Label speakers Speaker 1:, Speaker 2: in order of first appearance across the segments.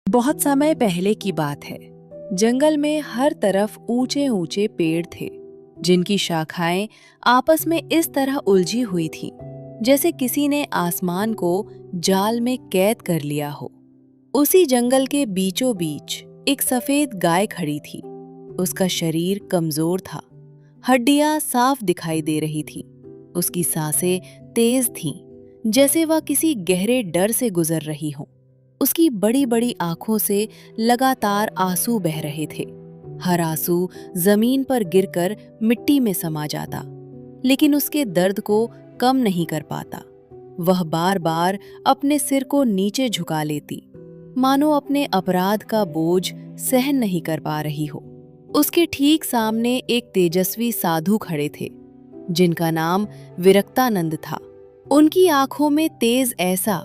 Speaker 1: बहुत समय पहले की बात है। जंगल में हर तरफ ऊंचे ऊंचे पेड़ थे, जिनकी शाखाएं आपस में इस तरह उलझी हुई थीं, जैसे किसी ने आसमान को जाल में कैद कर लिया हो। उसी जंगल के बीचों बीच एक सफेद गाय खड़ी थी। उसका शरीर कमजोर था, हड्डियां साफ दिखाई दे रही थी। उसकी सांसें तेज थीं, जैसे वह किसी गहरे डर से गुजर रही हो। उसकी बड़ी बड़ी आंखों से लगातार आंसू बह रहे थे। हर आंसू जमीन पर गिरकर मिट्टी में समा जाता, लेकिन उसके दर्द को कम नहीं कर पाता। वह बार बार अपने सिर को नीचे झुका लेती, मानो अपने अपराध का बोझ सहन नहीं कर पा रही हो। उसके ठीक सामने एक तेजस्वी साधु खड़े थे, जिनका नाम विरक्तानंद था। उनकी आंखों में तेज ऐसा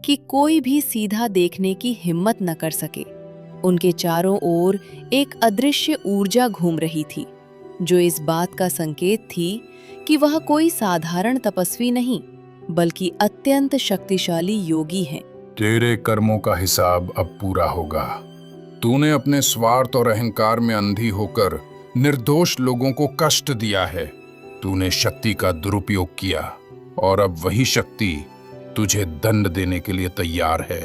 Speaker 1: कि कोई भी सीधा देखने की हिम्मत न कर सके। उनके चारों ओर एक अदृश्य ऊर्जा घूम रही थी, जो इस बात का संकेत थी कि वह कोई साधारण तपस्वी नहीं, बल्कि अत्यंत शक्तिशाली योगी हैं।
Speaker 2: तेरे कर्मों का हिसाब अब पूरा होगा। तूने अपने स्वार्थ और अहंकार में अंधी होकर निर्दोष लोगों को कष्ट दिया है। तूने शक्ति का दुरुपयोग किया और अब वही शक्ति तुझे दंड देने के लिए तैयार है।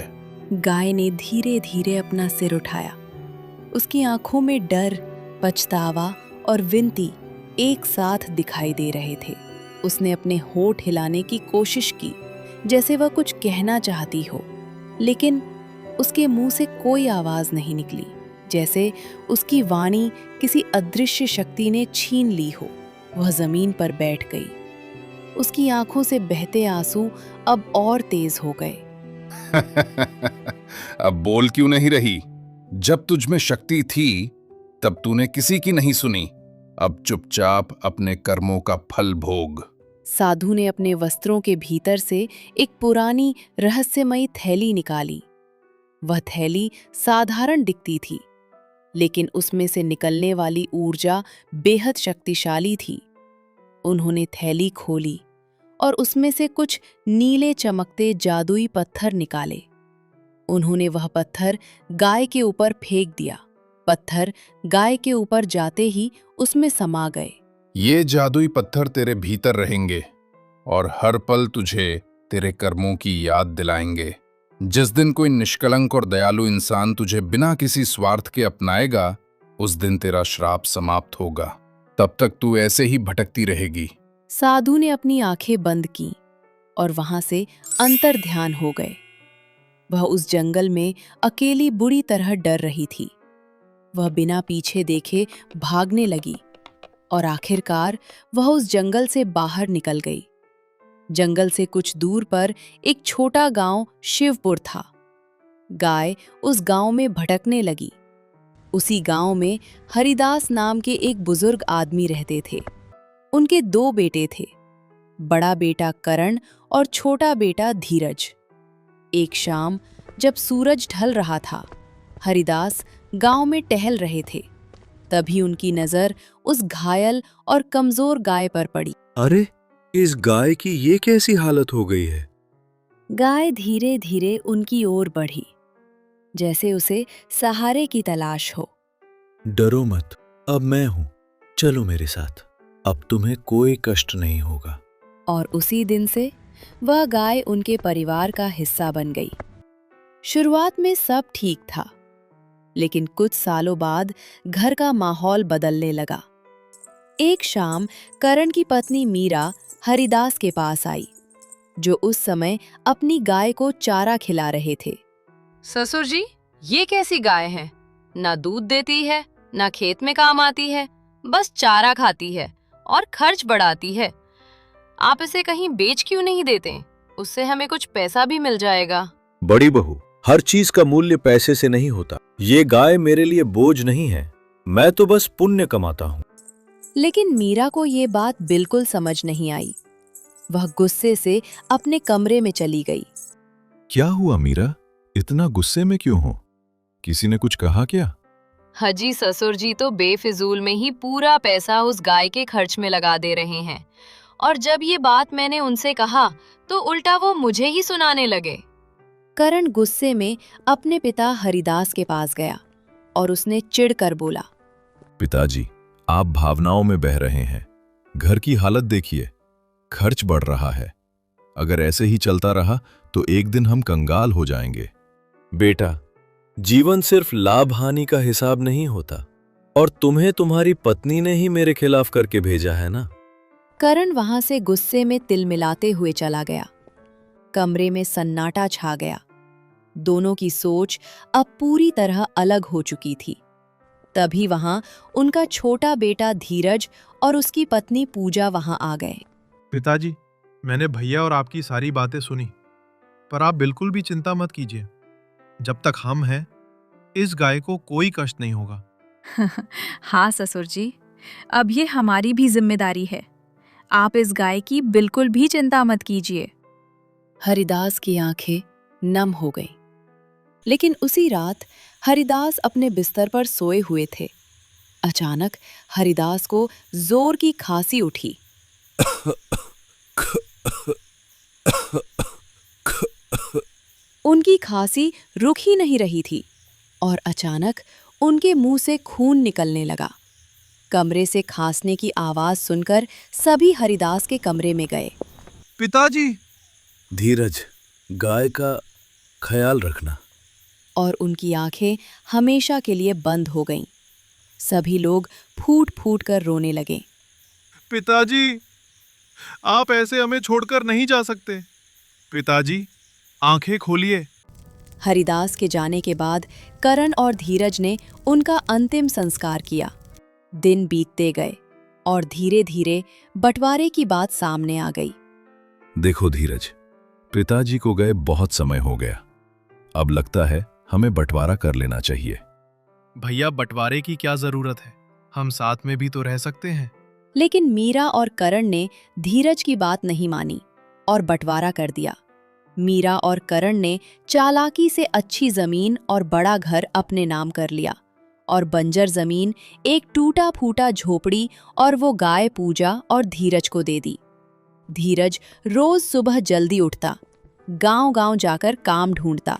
Speaker 1: गाय ने धीरे धीरे अपना सिर उठाया। उसकी आंखों में डर, पछतावा और विनती एक साथ दिखाई दे रहे थे। उसने अपने होठ हिलाने की कोशिश की, जैसे वह कुछ कहना चाहती हो, लेकिन उसके मुंह से कोई आवाज नहीं निकली, जैसे उसकी वाणी किसी अदृश्य शक्ति ने छीन ली हो। वह जमीन पर बैठ गई। उसकी आंखों से बहते आंसू अब और तेज हो गए।
Speaker 2: अब बोल क्यों नहीं रही? जब तुझ में शक्ति थी तब तूने किसी की नहीं सुनी। अब चुपचाप अपने कर्मों का फल भोग।
Speaker 1: साधु ने अपने वस्त्रों के भीतर से एक पुरानी रहस्यमयी थैली निकाली। वह थैली साधारण दिखती थी, लेकिन उसमें से निकलने वाली ऊर्जा बेहद शक्तिशाली थी। उन्होंने थैली खोली और उसमें से कुछ नीले चमकते जादुई पत्थर निकाले। उन्होंने वह पत्थर गाय के ऊपर फेंक दिया। पत्थर गाय के ऊपर जाते ही उसमें समा गए।
Speaker 2: ये जादुई पत्थर तेरे भीतर रहेंगे और हर पल तुझे तेरे कर्मों की याद दिलाएंगे। जिस दिन कोई निष्कलंक और दयालु इंसान तुझे बिना किसी स्वार्थ के अपनाएगा, उस दिन तेरा श्राप समाप्त होगा। तब तक तू ऐसे ही भटकती रहेगी।
Speaker 1: साधु ने अपनी आंखें बंद की और वहां से अंतर ध्यान हो गए। वह उस जंगल में अकेली बुरी तरह डर रही थी। वह बिना पीछे देखे भागने लगी और आखिरकार वह उस जंगल से बाहर निकल गई। जंगल से कुछ दूर पर एक छोटा गांव शिवपुर था। गाय उस गांव में भटकने लगी। उसी गांव में हरिदास नाम के एक बुजुर्ग आदमी रहते थे। उनके 2 बेटे थे, बड़ा बेटा करण और छोटा बेटा धीरज। एक शाम जब सूरज ढल रहा था, हरिदास गांव में टहल रहे थे। तभी उनकी नजर उस घायल और कमजोर गाय पर पड़ी।
Speaker 3: अरे, इस गाय की ये कैसी हालत हो गई है?
Speaker 1: गाय धीरे धीरे उनकी ओर बढ़ी, जैसे उसे सहारे की तलाश हो।
Speaker 3: डरो मत, अब मैं हूं, चलो मेरे साथ, अब तुम्हें कोई कष्ट नहीं होगा।
Speaker 1: और उसी दिन से वह गाय उनके परिवार का हिस्सा बन गई। शुरुआत में सब ठीक था, लेकिन कुछ सालों बाद घर का माहौल बदलने लगा। एक शाम करण की पत्नी मीरा हरिदास के पास आई, जो उस समय अपनी गाय को चारा खिला रहे थे।
Speaker 4: ससुर जी, ये कैसी गाय है? ना दूध देती है, ना खेत में काम आती है, बस चारा खाती है और खर्च बढ़ाती है। आप इसे कहीं बेच क्यों नहीं देते? उससे हमें कुछ पैसा भी मिल जाएगा।
Speaker 3: बड़ी बहू, हर चीज का मूल्य पैसे से नहीं होता। ये गाय मेरे लिए बोझ नहीं है, मैं तो बस पुण्य कमाता हूँ।
Speaker 1: लेकिन मीरा को ये बात बिल्कुल समझ नहीं आई। वह गुस्से से अपने कमरे में चली गई।
Speaker 5: क्या हुआ मीरा, इतना गुस्से में क्यों हो? किसी ने कुछ कहा क्या?
Speaker 4: हाजी, ससुर जी तो बेफिजूल में ही पूरा पैसा उस गाय के खर्च में लगा दे रहे हैं, और जब ये बात मैंने उनसे कहा तो उल्टा वो मुझे ही सुनाने लगे।
Speaker 1: करण गुस्से में अपने पिता हरिदास के पास गया और उसने चिढ़कर बोला,
Speaker 5: पिताजी, आप भावनाओं में बह रहे हैं। घर की हालत देखिए, खर्च बढ़ रहा है। अगर ऐसे ही चलता रहा तो एक दिन हम कंगाल हो जाएंगे।
Speaker 3: बेटा, जीवन सिर्फ लाभ हानि का हिसाब नहीं होता, और तुम्हें तुम्हारी पत्नी ने ही मेरे खिलाफ करके भेजा है ना।
Speaker 1: करण वहां से गुस्से में तिलमिलाते हुए चला गया। कमरे में सन्नाटा छा गया। दोनों की सोच अब पूरी तरह अलग हो चुकी थी। तभी वहां उनका छोटा बेटा धीरज और उसकी पत्नी पूजा वहां आ गए।
Speaker 6: पिताजी, मैंने भैया और आपकी सारी बातें सुनी, पर आप बिल्कुल भी चिंता मत कीजिए। जब तक हम हैं, इस गाय को कोई कष्ट नहीं होगा।
Speaker 7: हाँ ससुर जी, अब ये हमारी भी जिम्मेदारी है। आप इस गाय की बिल्कुल भी चिंता मत कीजिए।
Speaker 1: हरिदास की आंखें नम हो गईं। लेकिन उसी रात हरिदास अपने बिस्तर पर सोए हुए थे। अचानक हरिदास को जोर की खांसी उठी। उनकी खांसी रुक ही नहीं रही थी और अचानक उनके मुंह से खून निकलने लगा। कमरे से खांसने की आवाज सुनकर सभी हरिदास के कमरे में गए।
Speaker 6: पिताजी!
Speaker 3: धीरज, गाय का ख्याल रखना।
Speaker 1: और उनकी आंखें हमेशा के लिए बंद हो गईं। सभी लोग फूट फूट कर रोने लगे।
Speaker 6: पिताजी, आप ऐसे हमें छोड़कर नहीं जा सकते। पिताजी, आंखें खोलिए।
Speaker 1: हरिदास के जाने के बाद करण और धीरज ने उनका अंतिम संस्कार किया। दिन बीतते गए और धीरे धीरे बंटवारे की बात सामने आ गई।
Speaker 5: देखो धीरज, पिताजी को गए बहुत समय हो गया। अब लगता है हमें बंटवारा कर लेना चाहिए।
Speaker 6: भैया, बंटवारे की क्या जरूरत है? हम साथ में भी तो रह सकते हैं।
Speaker 1: लेकिन मीरा और करण ने धीरज की बात नहीं मानी और बंटवारा कर दिया। मीरा और करण ने चालाकी से अच्छी जमीन और बड़ा घर अपने नाम कर लिया और बंजर जमीन, एक टूटा फूटा झोपड़ी और वो गाय पूजा और धीरज को दे दी। धीरज रोज सुबह जल्दी उठता, गांव-गांव जाकर काम ढूंढता।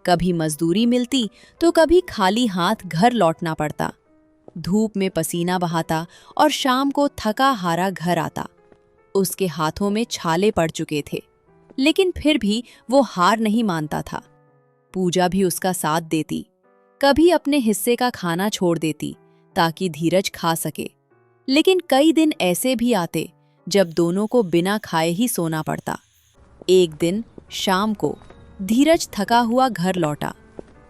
Speaker 1: कभी मजदूरी मिलती तो कभी खाली हाथ घर लौटना पड़ता। धूप में पसीना बहाता और शाम को थका हारा घर आता। उसके हाथों में छाले पड़ चुके थे, लेकिन फिर भी वो हार नहीं मानता था। पूजा भी उसका साथ देती, कभी अपने हिस्से का खाना छोड़ देती ताकि धीरज खा सके। लेकिन कई दिन ऐसे भी आते जब दोनों को बिना खाए ही सोना पड़ता। एक दिन शाम को धीरज थका हुआ घर लौटा।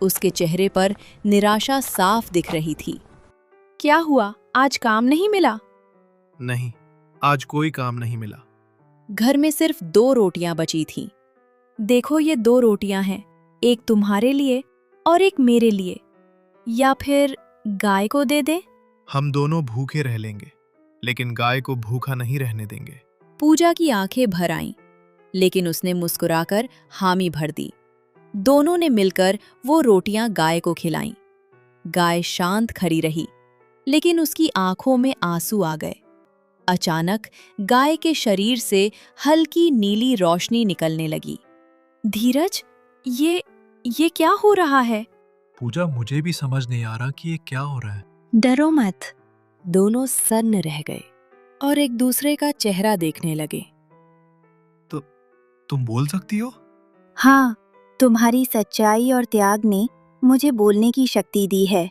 Speaker 1: उसके चेहरे पर निराशा साफ दिख रही थी।
Speaker 7: क्या हुआ, आज काम नहीं मिला?
Speaker 6: नहीं, आज कोई काम नहीं मिला।
Speaker 1: घर में सिर्फ 2 रोटियां बची थीं।
Speaker 7: देखो, ये 2 रोटियां हैं, एक तुम्हारे लिए और एक मेरे लिए। या फिर गाय को दे दे?
Speaker 6: हम दोनों भूखे रह लेंगे, लेकिन गाय को भूखा नहीं रहने देंगे।
Speaker 1: पूजा की आंखें भर आईं, लेकिन उसने मुस्कुराकर हामी भर दी। दोनों ने मिलकर वो रोटियां गाय को खिलाईं। गाय शांत खड़ी रही, लेकिन उसकी आंखों में आंसू आ गए। अचानक गाय के शरीर से हल्की नीली रोशनी निकलने लगी।
Speaker 7: धीरज, ये क्या हो रहा है?
Speaker 6: पूजा, मुझे भी समझ नहीं आ रहा कि ये क्या हो रहा है।
Speaker 7: डरो मत।
Speaker 1: दोनों सन्न रह गए और एक दूसरे का चेहरा देखने लगे।
Speaker 6: तो तुम बोल सकती हो?
Speaker 8: हाँ, तुम्हारी सच्चाई और त्याग ने मुझे बोलने की शक्ति दी है।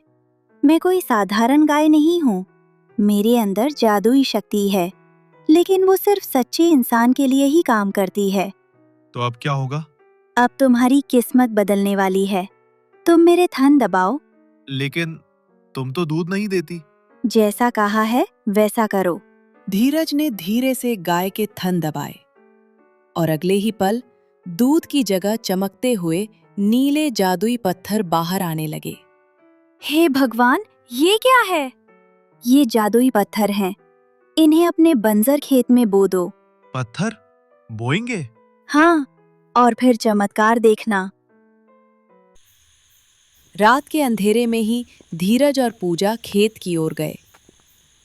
Speaker 8: मैं कोई साधारण गाय नहीं हूँ। मेरे अंदर जादुई शक्ति है, लेकिन वो सिर्फ सच्चे इंसान के लिए ही काम करती है।
Speaker 6: तो अब क्या होगा?
Speaker 8: अब तुम्हारी किस्मत बदलने वाली है। तुम मेरे थन दबाओ।
Speaker 6: लेकिन तुम तो दूध नहीं देती।
Speaker 8: जैसा कहा है वैसा करो।
Speaker 1: धीरज ने धीरे से गाय के थन दबाए और अगले ही पल दूध की जगह चमकते हुए नीले जादुई पत्थर बाहर आने लगे।
Speaker 8: हे भगवान, ये क्या है? ये जादुई पत्थर हैं। इन्हें अपने बंजर खेत में बो दो।
Speaker 6: पत्थर बोएंगे?
Speaker 8: हाँ, और फिर चमत्कार देखना।
Speaker 1: रात के अंधेरे में ही धीरज और पूजा खेत की ओर गए।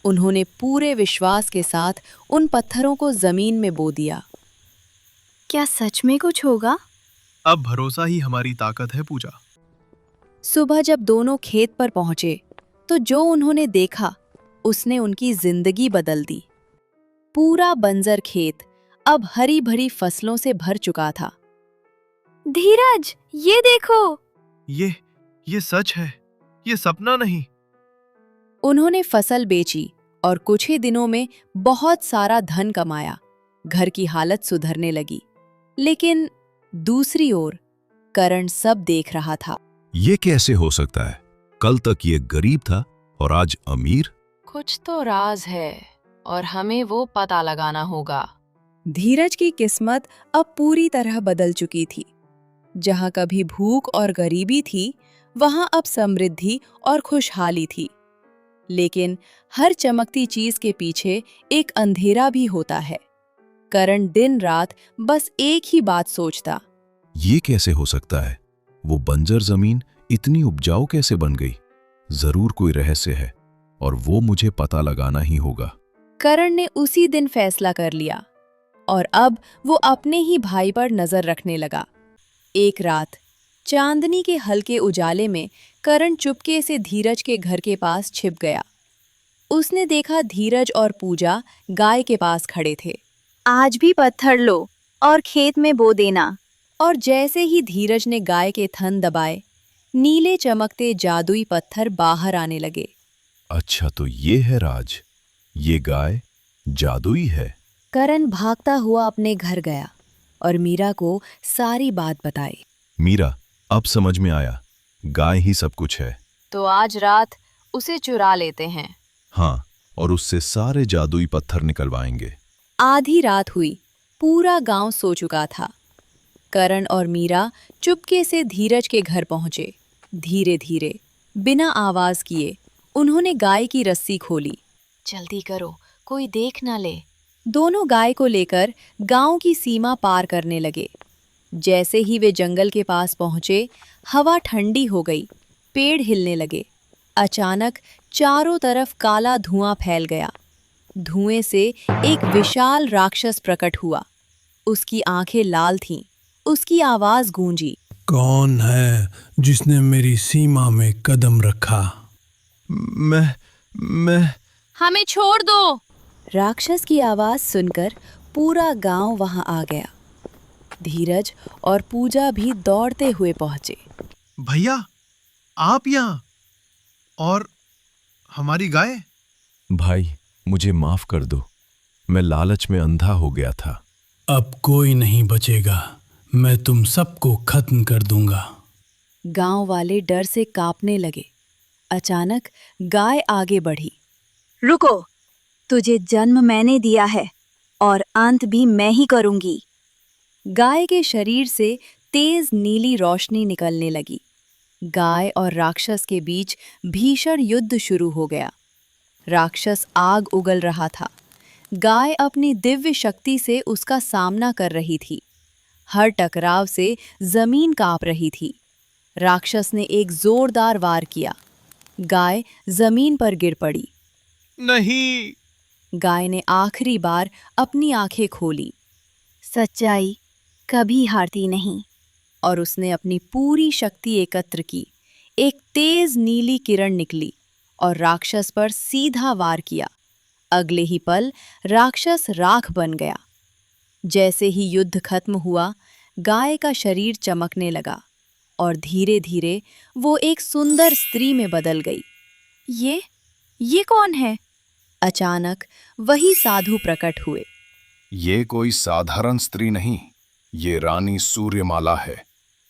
Speaker 1: उन्होंने पूरे विश्वास के साथ उन पत्थरों को जमीन में बो दिया।
Speaker 8: क्या सच में कुछ होगा?
Speaker 6: अब भरोसा ही हमारी ताकत है पूजा।
Speaker 1: सुबह जब दोनों खेत पर पहुंचे तो जो उन्होंने देखा उसने उनकी जिंदगी बदल दी। पूरा बंजर खेत अब हरी भरी फसलों से भर चुका था।
Speaker 7: धीरज, ये देखो।
Speaker 6: ये सच है, ये सपना नहीं।
Speaker 1: उन्होंने फसल बेची और कुछ ही दिनों में बहुत सारा धन कमाया। घर की हालत सुधरने लगी। लेकिन दूसरी ओर करण सब देख रहा था।
Speaker 5: ये कैसे हो सकता है? कल तक ये गरीब था और आज अमीर।
Speaker 4: कुछ तो राज है और हमें वो पता लगाना होगा।
Speaker 1: धीरज की किस्मत अब पूरी तरह बदल चुकी थी। जहां कभी भूख और गरीबी थी, वहां अब समृद्धि और खुशहाली थी। लेकिन हर चमकती चीज के पीछे एक अंधेरा भी होता है। करण दिन रात बस एक ही बात सोचता।
Speaker 5: ये कैसे हो सकता है? वो बंजर जमीन इतनी उपजाऊ कैसे बन गई? जरूर कोई रहस्य है और वो मुझे पता लगाना ही होगा।
Speaker 1: करण ने उसी दिन फैसला कर लिया और अब वो अपने ही भाई पर नजर रखने लगा। एक रात चांदनी के हल्के उजाले में करण चुपके से धीरज के घर के पास छिप गया। उसने देखा धीरज और पूजा गाय के पास खड़े थे।
Speaker 8: आज भी पत्थर लो और खेत में बो देना।
Speaker 1: और जैसे ही धीरज ने गाय के थन दबाए, नीले चमकते जादुई पत्थर बाहर आने लगे।
Speaker 5: अच्छा, तो ये है राज। ये गाय जादुई है।
Speaker 1: करण भागता हुआ अपने घर गया और मीरा को सारी बात बताई।
Speaker 5: मीरा, अब समझ में आया, गाय ही सब कुछ है।
Speaker 4: तो आज रात उसे चुरा लेते हैं।
Speaker 5: हाँ, और उससे सारे जादुई पत्थर निकलवाएंगे।
Speaker 1: आधी रात हुई, पूरा गांव सो चुका था। करण और मीरा चुपके से धीरज के घर पहुंचे। धीरे धीरे, बिना आवाज किए, उन्होंने गाय की रस्सी खोली।
Speaker 4: जल्दी करो, कोई देख ना ले।
Speaker 1: दोनों गाय को लेकर गांव की सीमा पार करने लगे। जैसे ही वे जंगल के पास पहुंचे, हवा ठंडी हो गई, पेड़ हिलने लगे। अचानक चारों तरफ काला धुआं फैल गया। धुएं से एक विशाल राक्षस प्रकट हुआ। उसकी आंखें लाल थीं, उसकी आवाज गूंजी।
Speaker 9: कौन है जिसने मेरी सीमा में कदम रखा?
Speaker 6: मैं
Speaker 4: हमें छोड़ दो।
Speaker 1: राक्षस की आवाज सुनकर पूरा गांव वहां आ गया। धीरज और पूजा भी दौड़ते हुए पहुंचे।
Speaker 6: भैया, आप यहाँ? और हमारी गाय?
Speaker 5: भाई, मुझे माफ कर दो। मैं लालच में अंधा हो गया था।
Speaker 9: अब कोई नहीं बचेगा। मैं तुम सबको खत्म कर दूंगा।
Speaker 1: गांव वाले डर से कांपने लगे। अचानक गाय आगे बढ़ी।
Speaker 8: रुको, तुझे जन्म मैंने दिया है और अंत भी मैं ही करूंगी।
Speaker 1: गाय के शरीर से तेज नीली रोशनी निकलने लगी। गाय और राक्षस के बीच भीषण युद्ध शुरू हो गया। राक्षस आग उगल रहा था। गाय अपनी दिव्य शक्ति से उसका सामना कर रही थी। हर टकराव से जमीन कांप रही थी। राक्षस ने एक जोरदार वार किया। गाय जमीन पर गिर पड़ी।
Speaker 6: नहीं।
Speaker 1: गाय ने आखिरी बार अपनी आंखें खोली।
Speaker 8: सच्चाई कभी हारती नहीं।
Speaker 1: और उसने अपनी पूरी शक्ति एकत्र की। एक तेज नीली किरण निकली और राक्षस पर सीधा वार किया। अगले ही पल राक्षस राख बन गया। जैसे ही युद्ध खत्म हुआ, गाय का शरीर चमकने लगा और धीरे धीरे वो एक सुंदर स्त्री में बदल गई।
Speaker 7: ये कौन है?
Speaker 1: अचानक वही साधु प्रकट हुए।
Speaker 2: ये कोई साधारण स्त्री नहीं, ये रानी सूर्यमाला है।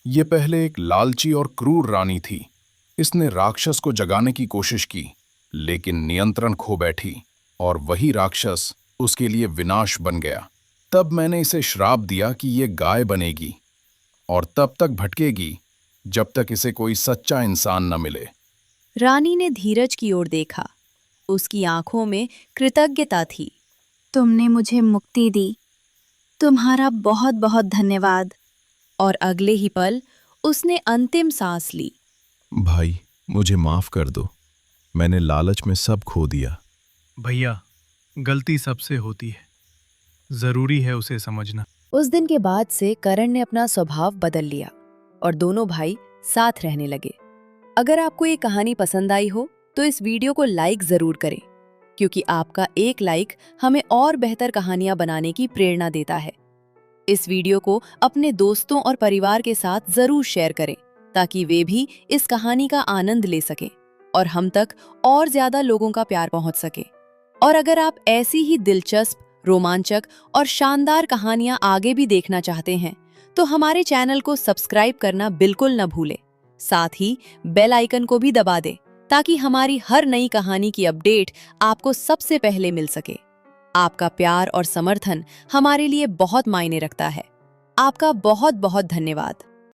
Speaker 2: ये पहले एक लालची और क्रूर रानी थी। इसने राक्षस को जगाने की कोशिश की, लेकिन नियंत्रण खो बैठी और वही राक्षस उसके लिए विनाश बन गया। तब मैंने इसे श्राप दिया कि ये गाय बनेगी और तब तक भटकेगी जब तक इसे कोई सच्चा इंसान न मिले।
Speaker 1: रानी ने धीरज की ओर देखा। उसकी आंखों में कृतज्ञता थी।
Speaker 8: तुमने मुझे मुक्ति दी। तुम्हारा बहुत बहुत धन्यवाद।
Speaker 1: और अगले ही पल उसने अंतिम सांस ली।
Speaker 5: भाई, मुझे माफ कर दो। मैंने लालच में सब खो दिया।
Speaker 6: भैया, गलती सबसे होती है, जरूरी है उसे समझना।
Speaker 1: उस दिन के बाद से करण ने अपना स्वभाव बदल लिया और दोनों भाई साथ रहने लगे। अगर आपको ये कहानी पसंद आई हो तो इस वीडियो को लाइक जरूर करें, क्योंकि आपका एक लाइक हमें और बेहतर कहानियां बनाने की प्रेरणा देता है। इस वीडियो को अपने दोस्तों और परिवार के साथ जरूर शेयर करें ताकि वे भी इस कहानी का आनंद ले सकें और हम तक और ज्यादा लोगों का प्यार पहुंच सके। और अगर आप ऐसी ही दिलचस्प, रोमांचक और शानदार कहानियां आगे भी देखना चाहते हैं तो हमारे चैनल को सब्सक्राइब करना बिल्कुल न भूलें। साथ ही बेल आइकन को भी दबा दें ताकि हमारी हर नई कहानी की अपडेट आपको सबसे पहले मिल सके। आपका प्यार और समर्थन हमारे लिए बहुत मायने रखता है। आपका बहुत बहुत धन्यवाद।